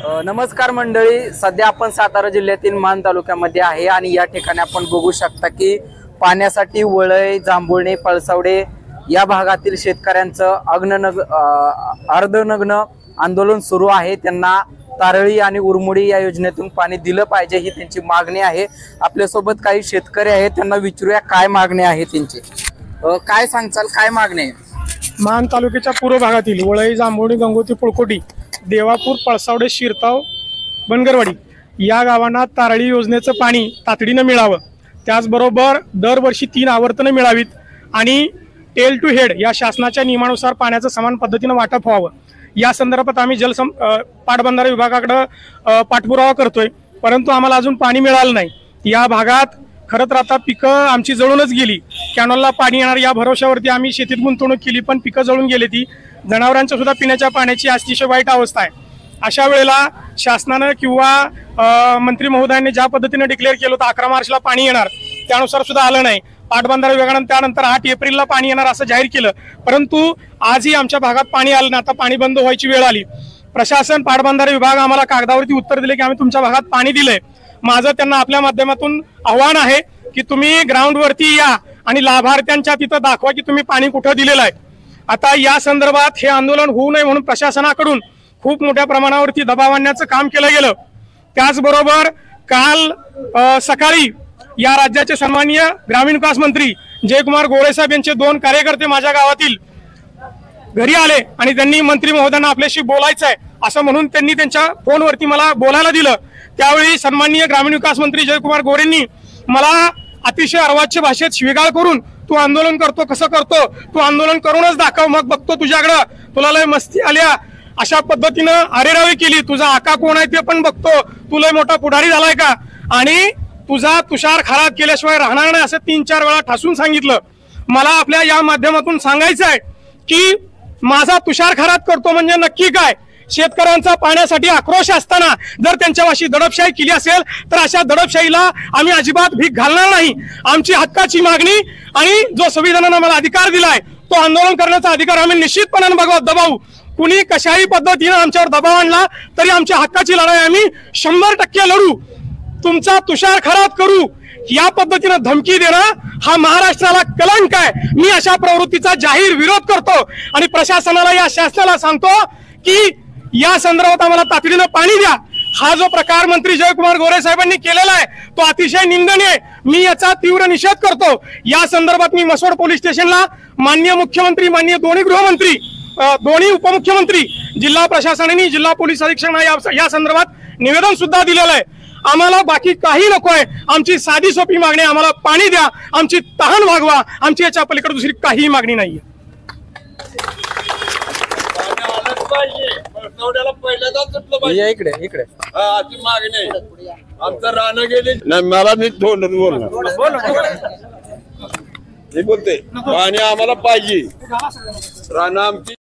नमस्कार मंडळी, सध्या आपण सातारा जिल्ह्यातील मान तालुक्यामध्ये आहे आणि या ठिकाणी आपण बघू शकता की पाण्यासाठी वळई, जांभुळणे, पळसावडे या भागातील शेतकऱ्यांचं अर्धनग्न आंदोलन सुरू आहे। त्यांना तारळी आणि उरमुडी या योजनेतून पाणी दिलं पाहिजे ही त्यांची मागणी आहे। आपल्यासोबत काही शेतकरी आहेत, त्यांना विचारूया काय मागणी आहे त्यांची। काय सांगचाल, काय मागणी आहे? मान तालुक्याच्या पूर्व भागातील वळई, जांभुळणी, गंगोती, पुळकोटी, देवापूर, पळसावडे, शिरताव, बनगरवाडी या गावांना तारळी योजनेचं पाणी तातडीनं मिळावं। त्याचबरोबर दरवर्षी 3 आवर्तनं मिळावीत आणि टेल टू हेड या शासनाच्या नियमानुसार पाण्याचं समान पद्धतीनं वाटप व्हावं। या संदर्भात आम्ही पाटबंधारे विभागाकडे पाठपुरावा करतोय, परंतु आम्हाला अजून पाणी मिळालं नाही। या भागात खरं तर आता पिकं आमची जळूनच गेली। कॅनॉलला पाणी येणार या भरोश्यावरती आम्ही शेतीत गुंतवणूक केली, पण पिकं जळून गेली। ती जनावरांच्या सुद्धा पिण्याच्या पाण्याची अतिशय वाईट अवस्था आहे। अशा वेळेला शासनानं किंवा मंत्री महोदयांनी ज्या पद्धतीने डिक्लेअर केलं होतं 11 मार्चला पाणी येणार, त्यानुसार सुद्धा आलं नाही। पाटबंधारे विभागानं त्यानंतर 8 एप्रिलला पाणी येणार असं जाहीर केलं, परंतु आजही आमच्या भागात पाणी आलं नाही। आता पाणी बंद व्हायची वेळ आली। प्रशासन, पाटबंधारे विभाग आम्हाला कागदावरती उत्तर दिले की आम्ही तुमच्या भागात पाणी दिलंय। माझं त्यांना आपल्या माध्यमातून आव्हान आहे की तुम्ही ग्राउंडवरती या आणि लाभार्थ्यांच्या तिथं दाखवा की तुम्ही पाणी कुठं दिलेलं आहे। आता या संदर्भात हे आंदोलन होऊ नये म्हणून प्रशासनाकडून खूप मोठ्या प्रमाणावरती दबाव आणण्याचं काम केलं गेलं। त्याचबरोबर काल सकाळी या राज्याचे सन्माननीय ग्रामीण विकास मंत्री जयकुमार गोरे साहेब यांचे 2 कार्यकर्ते माझ्या गावातील घरी आले आणि त्यांनी मंत्री महोदयांना आपल्याशी बोलायचं आहे असं म्हणून त्यांनी त्यांच्या फोनवरती मला बोलायला दिलं। त्यावेळी सन्माननीय ग्रामीण विकास मंत्री जयकुमार गोरेंनी मला अतिशय अर्वाच्य भाषेत शिवीगाळ करून, तू आंदोलन करतो कसं करतो, तू आंदोलन करूनच दाखव, मग बघतो तुझ्याकडं, तुला लय मस्ती आल्या, अशा पद्धतीनं अरेरावी केली। तुझा आका कोण आहे ते पण बघतो, तू लय मोठा पुढारी झालाय का, आणि तुझा तुषार खराब केल्याशिवाय राहणार नाही असं 3-4 वेळा ठासून सांगितलं। मला आपल्या या माध्यमातून सांगायचं आहे की माझा तुषार खराब करतो म्हणजे नक्की काय? शेतकऱ्यांचा पाण्यासाठी आक्रोश असताना जर त्यांच्यावाशी दडपशाही केली असेल तर अशा दडपशाहीला आम्ही अजिबात भीक घालणार नाही। आमची हक्काची मागणी आणि जो संविधानाने आम्हाला अधिकार दिलाय तो आंदोलन करण्याचा अधिकार आम्ही निश्चितपणाने दबावू। कुणी कशाही पद्धतीने आमच्यावर दबाव आणला तरी आमच्या हक्काची लढाई आम्ही 100% लढू। तुमचा तुषार खराब करू या पद्धतीने धमकी देणं हा महाराष्ट्राला कलंक आहे। मी अशा प्रवृत्तीचा जाहीर विरोध करतो आणि प्रशासनाला, या शासनाला सांगतो की या संदर्भात आम्हाला तातडीनं पाणी द्या। हा जो प्रकार मंत्री जयकुमार गोरे साहेबांनी केलेला आहे तो अतिशय निंदनीय आहे। मी याचा तीव्र निषेध करतो। या संदर्भात मी मसोड पोलीस स्टेशनला माननीय मुख्यमंत्री, माननीय दोन्ही गृहमंत्री, दोन्ही उपमुख्यमंत्री, जिल्हा प्रशासनाने, जिल्हा पोलीस अधीक्षक या संदर्भात निवेदन सुद्धा दिलेलं आहे। आम्हाला बाकी काही नकोय, आमची साधी सोपी मागणी, आम्हाला पाणी द्या, आमची तहान भागवा, आमची याच्या पलीकडे दुसरी काही मागणी नाहीये। इकडे इकडे मागणी आमचं राहणं गेले नाही, मला नीट बोलणार बोलते पाणी आम्हाला पाहिजे, राहणं आमची